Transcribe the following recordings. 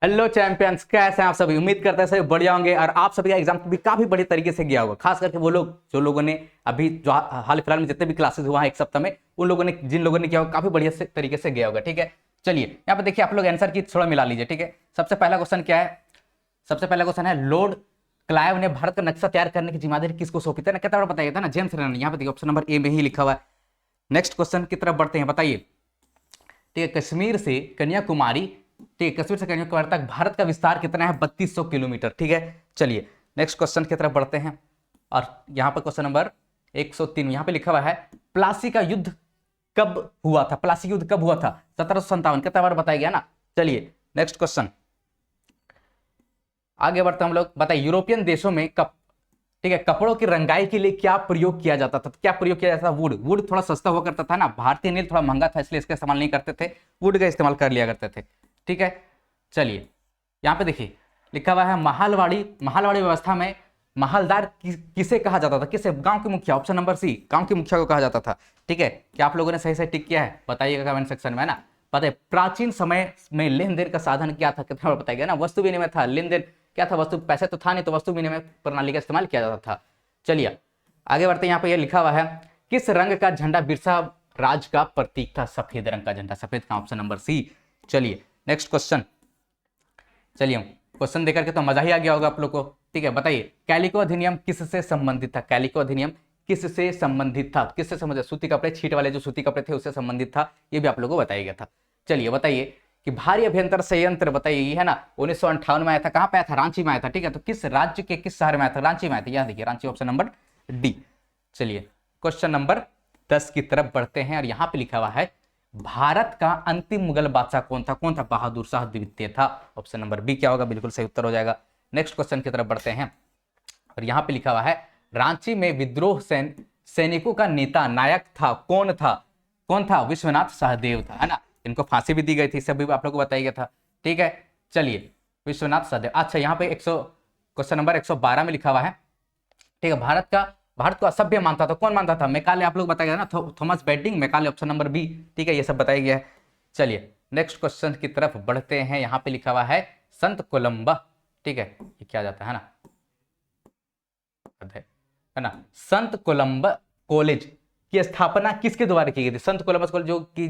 Hello champions, कैसे हैं आप सभी। उम्मीद करते हैं सभी बढ़िया होंगे और आप सभी का एग्जाम भी काफी बढ़िया तरीके से गया होगा। खास करके वो लोग जो लोगों ने अभी जो हाल फिलहाल में जितने भी क्लासेस हुआ है एक सप्ताह में, उन लोगों ने जिन लोगों ने किया होगा काफी बढ़िया से तरीके से गया होगा। ठीक है, चलिए यहाँ पे देखिए, आप लोग आंसर की थोड़ा मिला लीजिए। ठीक है, सबसे पहला क्वेश्चन क्या है। सबसे पहला क्वेश्चन है, लॉर्ड क्लाइव ने भारत का नक्शा तैयार करने की जिम्मेदारी किसको सौंपी थी ना, कितना बार बताइए था ना, जेम्स रेनर। यहाँ पे देखिए ऑप्शन नंबर ए में ही लिखा हुआ है। नेक्स्ट क्वेश्चन की तरफ बढ़ते हैं, बताइए। ठीक है, कश्मीर से कन्याकुमारी, ठीक है, कश्मीर से कन्याकुमारी तक भारत का विस्तार कितना है? 3200 किलोमीटर। ठीक है, चलिए नेक्स्ट क्वेश्चन की तरफ बढ़ते हैं। और यहाँ पर क्वेश्चन नंबर 103 यहाँ पे लिखा हुआ है, प्लासी का युद्ध कब हुआ था? प्लासी युद्ध कब हुआ था? 1757। कितना बार बताया गया ना। चलिए नेक्स्ट क्वेश्चन आगे बढ़ते हम लोग। बताइए, यूरोपियन देशों में ठीक है, कपड़ों की रंगाई के लिए क्या प्रयोग किया जाता था? क्या प्रयोग किया जाता था? वुड। वुड थोड़ा सस्ता हुआ करता था ना, भारतीय नील थोड़ा महंगा था, इसलिए इसका इस्तेमाल नहीं करते थे, वुड का इस्तेमाल कर लिया करते थे। ठीक है, चलिए यहाँ पे देखिए लिखा हुआ है, महालवाड़ी। महालवाड़ी व्यवस्था में महालदार किसे कहा जाता था? किसे? गांव के मुखिया। ऑप्शन नंबर सी, गांव के मुखिया को कहा जाता था। ठीक है, क्या आप लोगों ने सही सही टिक किया है? बताइएगा कमेंट सेक्शन में, है ना। पता है, प्राचीन समय में लेन देन का साधन क्या था? कितना बताया गया ना, वस्तु विनिमय था। लेन देन क्या था? वस्तु, पैसे तो था नहीं, तो वस्तु विनिमय प्रणाली का इस्तेमाल किया जाता था। चलिए आगे बढ़ते हैं। यहाँ पे यह लिखा हुआ है, किस रंग का झंडा बिरसा राज का प्रतीक था? सफेद रंग का झंडा, सफेद का। Option number C. चलिए नेक्स्ट क्वेश्चन। चलिए क्वेश्चन देकर के तो मजा ही आ गया होगा आप लोग को। ठीक है, बताइए, कैलिको अधिनियम किससे संबंधित था? कैलिको अधिनियम किससे संबंधित था? किससे संबंधित? सूती कपड़े, छीट वाले जो सूती कपड़े थे उससे संबंधित था, ये भी आप लोगों को बताया गया था। चलिए बताइए कि भारी अभ्यंतर संयंत्र, बताइए ये है ना 1958 में आया था। कहां पे आया था? रांची में आया था। ठीक है, तो किस राज्य के किस शहर में आया था? रांची में आया था। यह देखिए रांची, ऑप्शन नंबर डी। चलिए क्वेश्चन नंबर 10 की तरफ बढ़ते हैं और यहां पे लिखा हुआ है, भारत का अंतिम मुगल बादशाह कौन था? कौन था? बहादुर शाह द्वितीय था। ऑप्शन नंबर बी क्या होगा? बिल्कुल सही उत्तर हो जाएगा। नेक्स्ट क्वेश्चन की तरफ बढ़ते हैं और यहां पे लिखा हुआ है, रांची में विद्रोह सैनिकों का नेता नायक था, कौन था? कौन था? विश्वनाथ सहदेव था, है ना। इनको फांसी भी दी गई थी, सब भी आप लोग को बताया गया था। ठीक है, चलिए विश्वनाथ सहदेव। अच्छा, यहाँ पे क्वेश्चन नंबर 112 में लिखा हुआ है, ठीक है, भारत को असभ्य मानता था, कौन मानता था? मैकाले। आप लोग बताया गया ना, थॉमस बेटिंग मैकाले, ऑप्शन नंबर बी। ठीक है, ये सब बताया गया है। चलिए नेक्स्ट क्वेश्चन की तरफ बढ़ते हैं। यहाँ पे लिखा हुआ है, संत कोलंबा, ठीक है, ये क्या जाता है ना, है ना, संत कोलंबा कॉलेज की स्थापना किसके द्वारा की गई थी? संत कोलंबस कॉलेज जो कि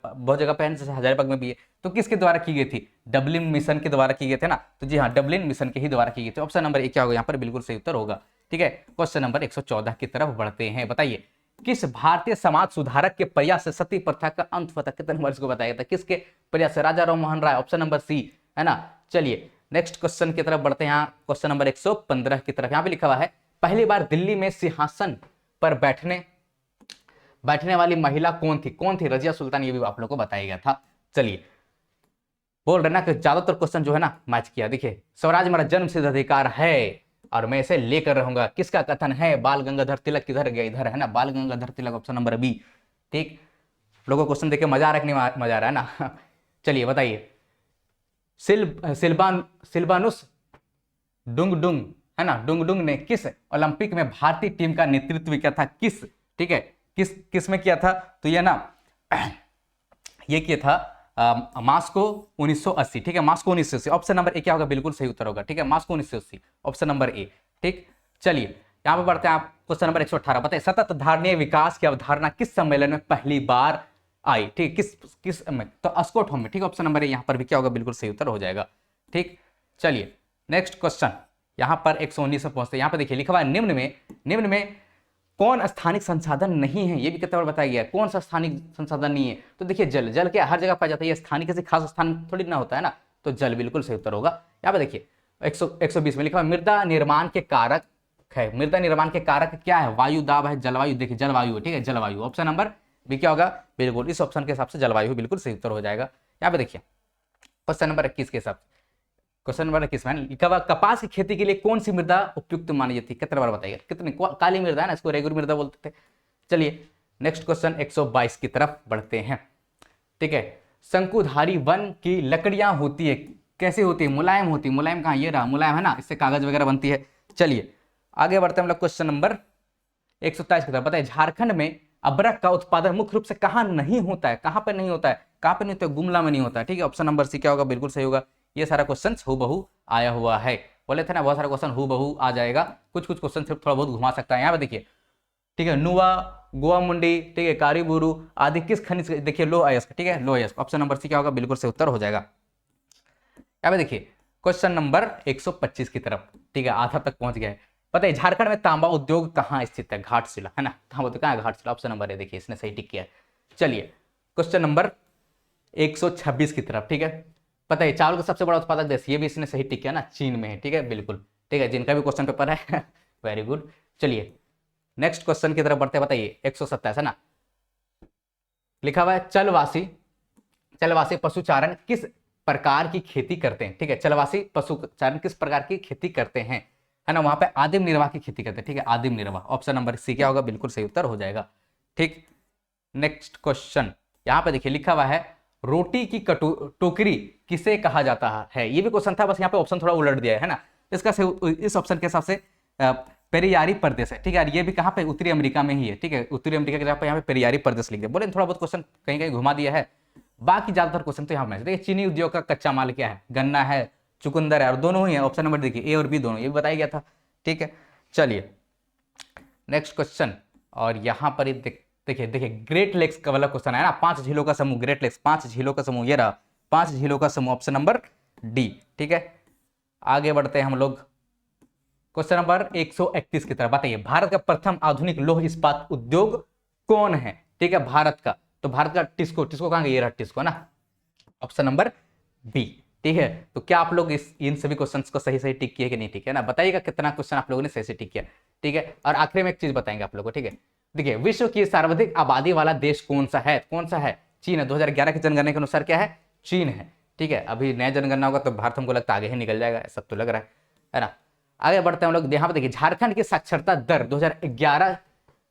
बहुत जगह पे हजारीबाग में भी है, तो किसके द्वारा की गई थी? डबलिन मिशन के द्वारा की गई थी ना, तो जी हाँ, डबलिन मिशन के ही द्वारा की गई थी। ऑप्शन नंबर एक क्या होगा? यहाँ पर बिल्कुल सही उत्तर होगा। ठीक है, क्वेश्चन नंबर 114 की तरफ बढ़ते हैं। बताइए, किस भारतीय समाज सुधारक के प्रयास से सती प्रथा का अंत हुआ था? कितने वर्ष को बताया था? किसके प्रयास से? राजा राम मोहन राय, ऑप्शन नंबर सी, है ना। चलिए नेक्स्ट क्वेश्चन की तरफ बढ़ते हैं। क्वेश्चन नंबर 115 की तरफ यहाँ पे लिखा हुआ है, पहली बार दिल्ली में सिंहासन पर बैठने वाली महिला कौन थी? कौन थी? रजिया सुल्तान, ये भी आप लोग को बताया गया था। चलिए, बोल रहे ना कि ज्यादातर क्वेश्चन जो है ना मैच किया। देखिए, स्वराज हमारा जन्म सिद्ध अधिकार है और मैं इसे लेकर रहूंगा, किसका कथन है? बाल गंगाधर तिलक। किधर गया? इधर, है ना, बाल Gangadhar Tilak, option number B. ठीक, लोगों को क्वेश्चन देख के मजा आ रहा है कि नहीं मजा आ रहा है ना। चलिए बताइए, सिल्वानुस डुंगडुंग, है ना, डुंगडुंग ने किस ओलंपिक में भारतीय टीम का नेतृत्व किया था? किस, ठीक है, किस में किया था? तो ये ना ये किया था मास्को 1980। ठीक है, मास्को 1980। ऑप्शन नंबर ए क्या होगा? बिल्कुल सही उत्तर होगा। ठीक है, मास्को 1980, ऑप्शन नंबर ए। ठीक, चलिए यहां पर बढ़ते हैं। आप क्वेश्चन नंबर 118 बताइए, सतत धारणीय विकास की अवधारणा किस सम्मेलन में पहली बार आई? ठीक, किस में? तो स्टॉकहोम में। ठीक, ऑप्शन नंबर ए। यहां पर भी क्या होगा? बिल्कुल सही उत्तर हो जाएगा। ठीक, चलिए नेक्स्ट क्वेश्चन यहां पर 119 में पहुंचते हैं। यहां पर देखिए लिखा हुआ है, निम्न में कौन स्थानिक संसाधन नहीं है? ये भी कितना बार बताया गया है, कौन सा स्थानिक संसाधन नहीं है? तो देखिए, जल क्या हर जगह पाया जाता है, ये स्थानिक किसी खास स्थान थोड़ी ना होता है ना, तो जल बिल्कुल सही उत्तर होगा। यहाँ पे देखिए 120 में लिखा हुआ, मृदा निर्माण के कारक है। मृदा निर्माण के कारक क्या है? वायु दाब है, जलवायु। देखिए जलवायु, ठीक है, जलवायु। ऑप्शन नंबर बी क्या होगा? बिल्कुल इस ऑप्शन के हिसाब से जलवायु बिल्कुल सही उत्तर हो जाएगा। यहाँ पे देखिए क्वेश्चन नंबर 21 के हिसाब से, क्वेश्चन नंबर 21 में लिखा हुआ, कपास की खेती के लिए कौन सी मृदा उपयुक्त मानी जाती है? कितने बार बताइए? कितनी? काली मृदा है ना, इसको रेगुलर मृदा बोलते थे। चलिए नेक्स्ट क्वेश्चन 122 की तरफ बढ़ते हैं। ठीक है, शंकुधारी वन की लकड़ियां होती है, कैसे होती है? मुलायम होती है। मुलायम कहां? ये रहा मुलायम, है ना, इससे कागज वगैरह बनती है। चलिए आगे बढ़ते हैं हम लोग क्वेश्चन नंबर 127 की तरफ। बताइए, झारखंड में अबरक का उत्पादन मुख्य रूप से कहां नहीं होता है? कहां पर नहीं होता है? कहां पर नहीं होता है? गुमला में नहीं होता है। ठीक है, ऑप्शन नंबर सी क्या होगा? बिल्कुल सही होगा। ये सारा क्वेश्चन हूबहू आया हुआ है। बोले थे ना बहुत सारा क्वेश्चन हूबहू आ जाएगा, कुछ कुछ क्वेश्चन सिर्फ थोड़ा बहुत घुमा सकता है। यहाँ पे देखिए, ठीक है, नुआ, गोवा मुंडी, ठीक है, कारीबुरु आदि किस खनिज, देखिए लो अयस्क, ठीक है, लो अयस्क, ऑप्शन नंबर सी क्या होगा, बिल्कुल से उत्तर हो जाएगा। यहाँ पे देखिए क्वेश्चन नंबर 125 की तरफ, ठीक है, आधा तक पहुंच गया है। पता है झारखंड में तांबा उद्योग कहाँ स्थित है, घाटशिला, है ना, तांबा उद्योग कहाँ है, घाटशिला, ऑप्शन नंबर है, देखिए इसने सही टिक किया है। चलिए क्वेश्चन नंबर 126 की तरफ, ठीक है, पता है चावल का सबसे बड़ा उत्पादक देश, ये भी इसने सही टिक किया ना, चीन में है, ठीक है, बिल्कुल, ठीक है, जिनका भी क्वेश्चन पेपर है वेरी गुड। चलिए नेक्स्ट क्वेश्चन की तरफ बढ़ते हैं। बताइए 127 है ना, लिखा हुआ है चलवासी, चलवासी पशुचारण किस प्रकार की खेती करते हैं, ठीक है, चलवासी पशुचारण किस प्रकार की खेती करते हैं, है ना, वहां पे आदिम निर्वाह की खेती करते हैं, ठीक है, आदिम निर्वाह, ऑप्शन नंबर सी क्या होगा, बिल्कुल सही उत्तर हो जाएगा। ठीक, नेक्स्ट क्वेश्चन यहाँ पे देखिए लिखा हुआ है रोटी की टोकरी किसे कहा जाता है, ये भी क्वेश्चन था, बस यहाँ पे ऑप्शन थोड़ा उलट दिया है ना, इसका इस ऑप्शन के हिसाब से पेरियारी प्रदेश है, ठीक है, ये भी कहाँ पे, उत्तरी अमेरिका में ही है, ठीक है, उत्तरी अमेरिका के जगह पे यहाँ पे पेरियारी प्रदेश लिख दिया, बोले थोड़ा बहुत क्वेश्चन कहीं कहीं घुमा दिया है, बाकी ज्यादातर क्वेश्चन तो यहाँ में देखिए चीनी उद्योग का कच्चा माल क्या है, गन्ना है, चुकंदर है, और दोनों ही है, ऑप्शन नंबर देखिए ए और बी दोनों, ये भी बताया गया था। ठीक है, चलिए नेक्स्ट क्वेश्चन, और यहाँ पर ही देखिए देखिए ग्रेट लेक्स का वाला क्वेश्चन है ना, 5 झीलों का समूह, ग्रेट लेक्स 5 झीलों का समूह, ये रहा 5 झीलों का समूह, ऑप्शन नंबर डी। ठीक है, आगे बढ़ते हैं हम लोग क्वेश्चन नंबर 131 की तरफ। बताइए भारत का प्रथम आधुनिक लौह इस्पात उद्योग कौन है, ठीक है, भारत का, तो भारत का टिस्को, टिस्को कहां गया, ये रहा टिस्को ना, ऑप्शन नंबर बी। ठीक है, तो क्या आप लोग इन सभी क्वेश्चंस को सही सही टिक किए कि नहीं, ठीक है ना, बताइएगा कितना क्वेश्चन आप लोगों ने सही से टिक किया। ठीक है, और आखिर में एक चीज बताएंगे आप लोगों को, ठीक है, देखिए विश्व की सर्वाधिक आबादी वाला देश कौन सा है, कौन सा है, चीन है, 2011 की जनगणना के अनुसार क्या है, चीन है। ठीक है, अभी नया जनगणना होगा तो भारत हमको लगता है आगे ही निकल जाएगा, सब तो लग रहा है ना। आगे बढ़ते हैं हम लोग, यहाँ पर देखिए झारखंड की साक्षरता दर 2011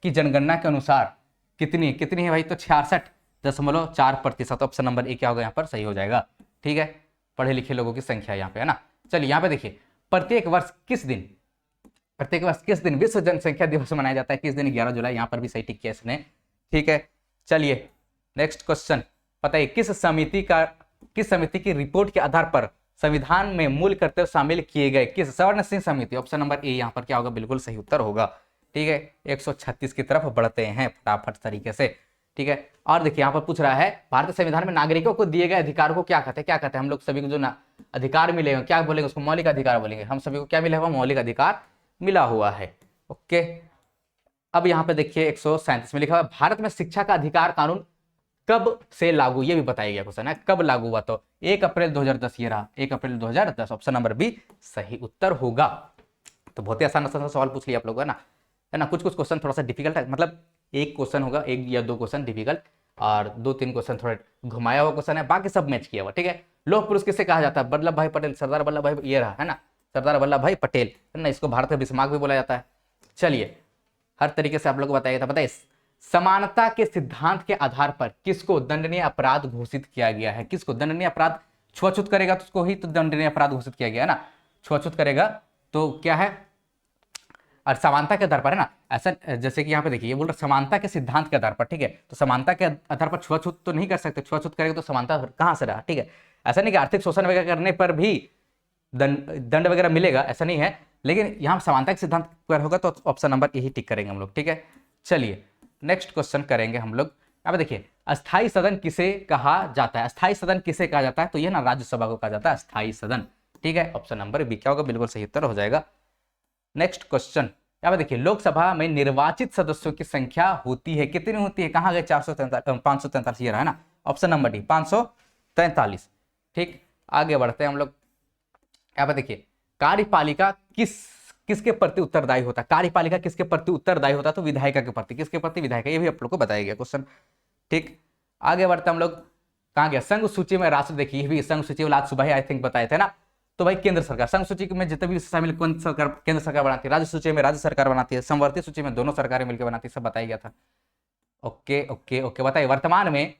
की जनगणना के अनुसार कितनी कितनी है भाई, तो 66.4%, ऑप्शन नंबर ए क्या होगा यहाँ पर सही हो जाएगा। ठीक है, पढ़े लिखे लोगों की संख्या यहाँ पे, है ना। चलिए यहाँ पे देखिए प्रत्येक वर्ष किस दिन विश्व जनसंख्या दिवस मनाया जाता है, किस दिन, 11 जुलाई, यहाँ पर भी सही टिक किया इसने। ठीक है, चलिए नेक्स्ट क्वेश्चन, पता है किस समिति की रिपोर्ट के आधार पर संविधान में मूल कर्तव्य शामिल किए गए, किस, स्वर्ण सिंह समिति, ऑप्शन नंबर ए यहाँ पर क्या होगा, बिल्कुल सही उत्तर होगा। ठीक है, 136 की तरफ बढ़ते हैं फटाफट तरीके से। ठीक है, और देखिए यहाँ पर पूछ रहा है भारतीय संविधान में नागरिकों को दिए गए अधिकार को क्या कहते हैं, क्या कहते हैं, हम लोग सभी को जो अधिकार मिले क्या बोलेंगे उसको, मौलिक अधिकार बोलेंगे, हम सभी को क्या मिला हुआ, मौलिक अधिकार मिला हुआ है। ओके, अब यहाँ पे देखिए 137 में लिखा हुआ भारत में शिक्षा का अधिकार कानून कब से लागू, ये भी बताया गया क्वेश्चन है, कब लागू हुआ, तो 1 अप्रैल 2010, ये रहा 1 अप्रैल 2010, ऑप्शन नंबर बी सही उत्तर होगा। तो बहुत ही आसान सवाल पूछ लिया आप लोगों है ना, कुछ कुछ क्वेश्चन थोड़ा सा डिफिकल्ट है, मतलब एक क्वेश्चन होगा, एक या दो क्वेश्चन डिफिकल्ट और 2-3 क्वेश्चन थोड़ा घुमाया हुआ क्वेश्चन है, बाकी सब मैच किया हुआ। ठीक है, लौह पुरुष किसे कहा जाता है, वल्लभ भाई पटेल, सरदार वल्लभ भाई, ये रहा है ना, सरदार वल्लभ भाई पटेल, है ना, इसको भारत का बिस्मार्क भी बोला जाता है। चलिए हर तरीके से आप लोग को बताइए था, बताइए समानता के सिद्धांत के आधार पर किसको दंडनीय अपराध घोषित किया गया है, किसको दंडनीय अपराध, छुआछूत करेगा तो उसको ही तो दंडनीय अपराध घोषित किया गया है ना, छुआछूत करेगा तो क्या है, और समानता के आधार पर, है ना, ऐसा जैसे कि यहाँ पे देखिए ये बोल रहा समानता के सिद्धांत के आधार पर। ठीक है, तो समानता के आधार पर छुआछूत तो नहीं कर सकते, छुआछूत करेगा तो समानता कहाँ से रहा। ठीक है, ऐसा नहीं कि आर्थिक शोषण वगैरह करने पर भी दंड वगैरह मिलेगा, ऐसा नहीं है, लेकिन यहाँ समानता के सिद्धांत पर होगा तो ऑप्शन नंबर यही टिक करेंगे हम लोग। ठीक है, चलिए नेक्स्ट क्वेश्चन करेंगे हम लोग। यहाँ पे देखिए अस्थाई सदन किसे कहा जाता है, अस्थाई सदन किसे कहा जाता है, तो ये ना राज्यसभा को कहा जाता है अस्थाई सदन। ठीक है, ऑप्शन नंबर बी क्या होगा, बिल्कुल सही उत्तर हो जाएगा। नेक्स्ट क्वेश्चन, यहाँ पे देखिए लोकसभा में निर्वाचित सदस्यों की संख्या होती है, कितनी होती है, कहाँ गए, 543, ये रहा है ना, ऑप्शन नंबर डी 543। ठीक, आगे बढ़ते हैं हम लोग। यहाँ पे देखिए कार्यपालिका किसके प्रति उत्तरदायी होता है, कार्यपालिका किसके प्रति उत्तरदायी होता है, तो विधायिका के प्रति, किसके प्रति, विधायिका, ये भी आप लोग को बताया गया क्वेश्चन। ठीक, आगे बढ़ते हम लोग, कहाँ गया, संघ सूची में राष्ट्र, देखिए ये भी संघ सूची वाला आज सुबह ही आई थिंक बताए थे ना, तो भाई केंद्र सरकार, संघ सूची में जितने भी शामिल कौन सरकार, केंद्र सरकार बनाती है, राज्य सूची में राज्य सरकार बनाती है, समवर्ती सूची में दोनों सरकारें मिलकर बनाती है, सब बताया गया था। ओके ओके ओके, बताइए वर्तमान में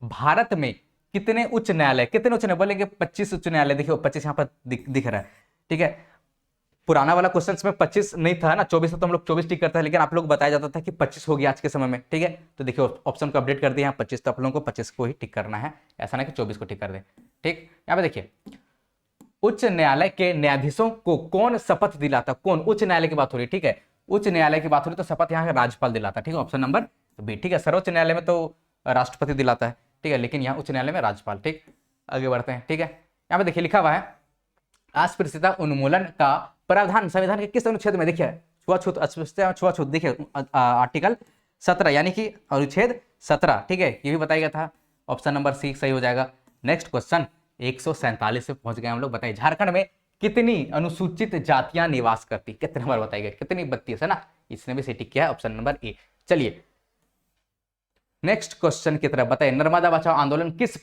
भारत में कितने उच्च न्यायालय, कितने उच्च न्यायालय बोलेंगे, 25 उच्च न्यायालय, देखिए 25 यहाँ पर दिख रहा है। ठीक है, पुराना वाला क्वेश्चन में 25 नहीं था ना, 24 तो हम लोग 24 टिक करते हैं, लेकिन आप लोग बताया जाता था कि 25 हो गया आज के समय में। ठीक है, तो देखिए ऑप्शन को अपडेट कर दिया यहाँ 25, तो आप लोगों को 25 को ही टिक करना है, ऐसा ना कि 24 को टिक कर दें। ठीक, यहाँ पे देखिए उच्च न्यायालय के न्यायाधीशों को कौन शपथ दिलाता? कौन? उच्च न्यायालय की बात हो रही, ठीक है, उच्च न्यायालय की बात हो रही, तो शपथ यहाँ राज्यपाल दिलाता है, ठीक है, ऑप्शन नंबर बी, ठीक है। सर्वोच्च न्यायालय में तो राष्ट्रपति दिलाता है, ठीक है, लेकिन यहाँ उच्च न्यायालय में राज्यपाल, ठीक। आगे बढ़ते हैं, ठीक है। यहाँ पे देखिए लिखा हुआ है अस्पृश्यता उन्मूलन का प्रावधान संविधान के किस अनुच्छेद में? देखिए छुआछूत, अस्पृश्यता छुआछूत, देखिए आर्टिकल 17 यानी कि अनुच्छेद 17, ठीक है, ये भी बताया गया था, ऑप्शन नंबर सी सही हो जाएगा। नेक्स्ट क्वेश्चन 147 पे पहुंच गए हम लोग। बताइए झारखंड में कितनी अनुसूचित जातियां निवास करती? कितने नंबर बताइए? कितनी? 32 है ना, इसने भी सही टिक किया है, ऑप्शन नंबर ए। चलिए नेक्स्ट क्वेश्चन की तरफ बताइए नर्मदा बचाओ आंदोलन किस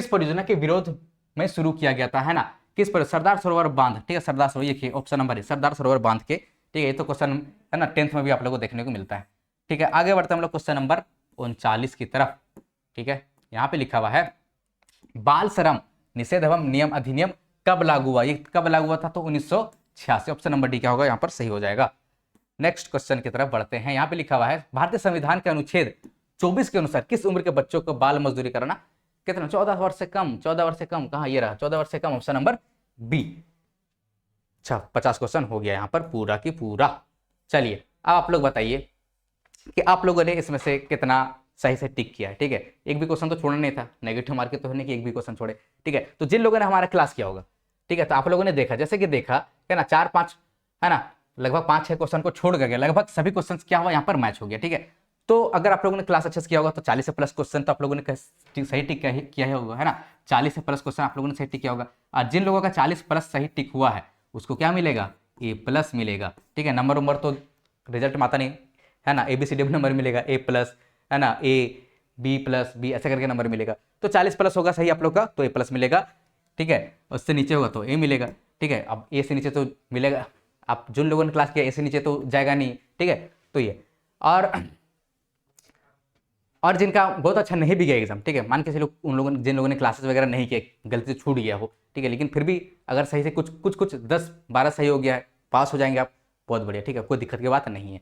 परियोजना के विरोध में शुरू किया गया था, है ना? किस पर? सरदार सरोवर बांध, ठीक है, सरदार सरोवर, ये ऑप्शन नंबर है सरदार सरोवर बांध के, ठीक है, ये तो क्वेश्चन है ना 10th में भी आप लोगों को देखने को मिलता है, ठीक है। आगे बढ़ते हैं हम लोग क्वेश्चन नंबर 39 की तरफ, ठीक है। यहाँ पे लिखा हुआ है बाल श्रम निषेध एवं नियम अधिनियम कब लागू हुआ? ये कब लागू हुआ था? तो 1986, ऑप्शन नंबर डी क्या होगा यहाँ पर सही हो जाएगा। नेक्स्ट क्वेश्चन की तरफ बढ़ते हैं। यहाँ पे लिखा हुआ है भारतीय संविधान के अनुच्छेद 24 के अनुसार किस उम्र के बच्चों को बाल मजदूरी करना? कितना? 14 वर्ष से कम। 14 वर्ष से कम कहाँ? ये रहा 14 वर्ष से कम, ऑप्शन नंबर बी। अच्छा 50 क्वेश्चन हो गया यहाँ पर पूरा की पूरा। चलिए अब आप लोग बताइए कि आप लोगों ने इसमें से कितना सही से टिक किया है, ठीक है। एक भी क्वेश्चन तो छोड़ना नहीं था, नेगेटिव मार्क तो है नहीं कि एक भी क्वेश्चन छोड़े, ठीक है। तो जिन लोगों ने हमारा क्लास किया होगा, ठीक है, तो आप लोगों ने देखा, जैसे कि देखा है ना 4-5 है ना, लगभग 5-6 क्वेश्चन को छोड़ गए, लगभग सभी क्वेश्चन क्या हुआ यहाँ पर मैच हो गया, ठीक है। तो अगर आप लोगों ने क्लास अच्छे से किया होगा तो 40 से प्लस क्वेश्चन तो आप लोगों ने सही टिक किया होगा, है ना। 40 से प्लस क्वेश्चन आप लोगों ने सही टिक किया होगा, और जिन लोगों का 40 प्लस सही टिक हुआ है उसको क्या मिलेगा? A+ मिलेगा, ठीक है। नंबर तो रिजल्ट में आता नहीं है ना, ABCD नंबर मिलेगा A+, है ना, A B+B ऐसे करके नंबर मिलेगा। तो 40 प्लस होगा सही आप लोग का तो A+ मिलेगा, ठीक है। उससे नीचे होगा तो A मिलेगा, ठीक है। अब A से नीचे तो मिलेगा, आप जिन लोगों ने क्लास किया A से नीचे तो जाएगा नहीं, ठीक है। तो ये और जिनका बहुत अच्छा नहीं भी गया एग्जाम, ठीक है, मान के चलो उन लोगों जिन लोगों ने क्लासेस वगैरह नहीं किए, गलती से छूट गया हो, ठीक है, लेकिन फिर भी अगर सही से कुछ 10-12 सही हो गया है, पास हो जाएंगे आप, बहुत बढ़िया, ठीक है, कोई दिक्कत की बात नहीं है।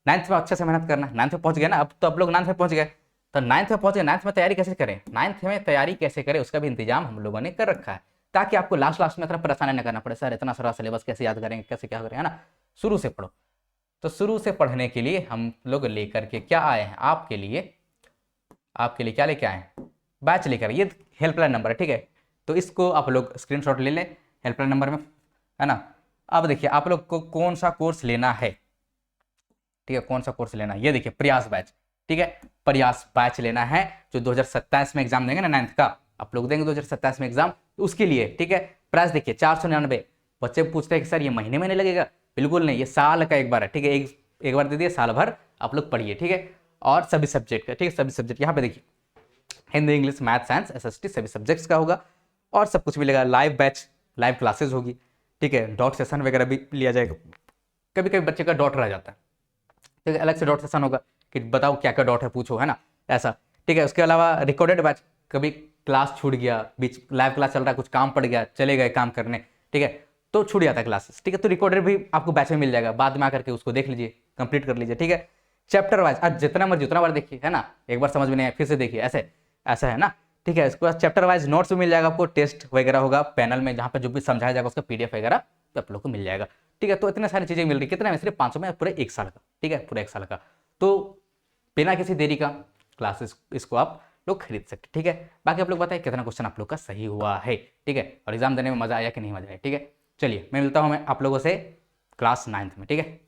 9th में अच्छे से मेहनत करना। 9th में पहुंच गए ना, अब तो आप लोग 9th में पहुंच गए, तो 9th में पहुंच गए, 9th में तैयारी कैसे करें? 9th में तैयारी कैसे करें उसका भी इंतजाम हम लोगों ने कर रखा है, ताकि आपको लास्ट में इतना परेशानी न करना पड़े, सर इतना सारा सिलेबस कैसे याद करेंगे, कैसे क्या करें, है ना। शुरू से पढ़ो। तो शुरू से पढ़ने के लिए हम लोग लेकर के क्या आए हैं आपके लिए क्या लेके आए हैं? बैच लेकर। ये हेल्पलाइन नंबर है, ठीक है, तो इसको आप लोग स्क्रीनशॉट ले लें हेल्पलाइन नंबर में, है ना। अब देखिए आप लोग को कौन सा कोर्स लेना है, ठीक है, कौन सा कोर्स लेना है, ये देखिए प्रयास बैच, ठीक है, प्रयास बैच लेना है जो 2027 में एग्जाम देंगे ना 9th का, आप लोग देंगे 2027 में एग्जाम, उसके लिए, ठीक है। प्राइस देखिए 499। बच्चे पूछते हैं कि सर ये महीने महीने लगेगा? बिल्कुल नहीं, ये साल का एक बार है, ठीक है, एक बार दे दिए, साल भर आप लोग पढ़िए, ठीक है। और सभी सब्जेक्ट का, ठीक है, सभी सब्जेक्ट यहाँ पे देखिए Hindi, English, math, science, SST सभी सब्जेक्ट्स का होगा, और सब कुछ मिलेगा। लाइव बैच, लाइव क्लासेज होगी, ठीक है, डॉट सेशन वगैरह भी लिया जाएगा। कभी कभी बच्चे का डॉट रह जाता है, ठीक है, अलग से डॉट सेशन होगा कि बताओ क्या क्या डॉट है पूछो, है ना, ऐसा, ठीक है। उसके अलावा रिकॉर्डेड बैच, कभी क्लास छूट गया, बीच लाइव क्लास चल रहा है, कुछ काम पड़ गया, चले गए काम करने, ठीक है, तो छूट जाता है क्लासेस, ठीक है, तो रिकॉर्डेड भी आपको बैच में मिल जाएगा, बाद में आकर के उसको देख लीजिए, कंप्लीट कर लीजिए, ठीक है। चैप्टर वाइज आज जितना मर्जी उतना बार देखिए, है ना, एक बार समझ में नहीं आया फिर से देखिए, ऐसे ऐसा है ना, ठीक है। इसके बाद चैप्टर वाइज नोट्स भी मिल जाएगा आपको, टेस्ट वगैरह होगा पैनल में जहाँ पे जो भी समझाया जाएगा उसका PDF वगैरह तो आप लोग को मिल जाएगा, ठीक है। तो इतने सारी चीजें मिल रही, कितना में? सिर्फ 500 में पूरे 1 साल का, ठीक है, पूरे 1 साल का। तो बिना किसी देरी का क्लासेस इसको आप लोग खरीद सकते, ठीक है। बाकी आप लोग बताइए कितना क्वेश्चन आप लोग का सही हुआ है, ठीक है, और एग्जाम देने में मजा आया कि नहीं मजा आया, ठीक है। चलिए मैं मिलता हूँ मैं आप लोगों से क्लास 9th में, ठीक है।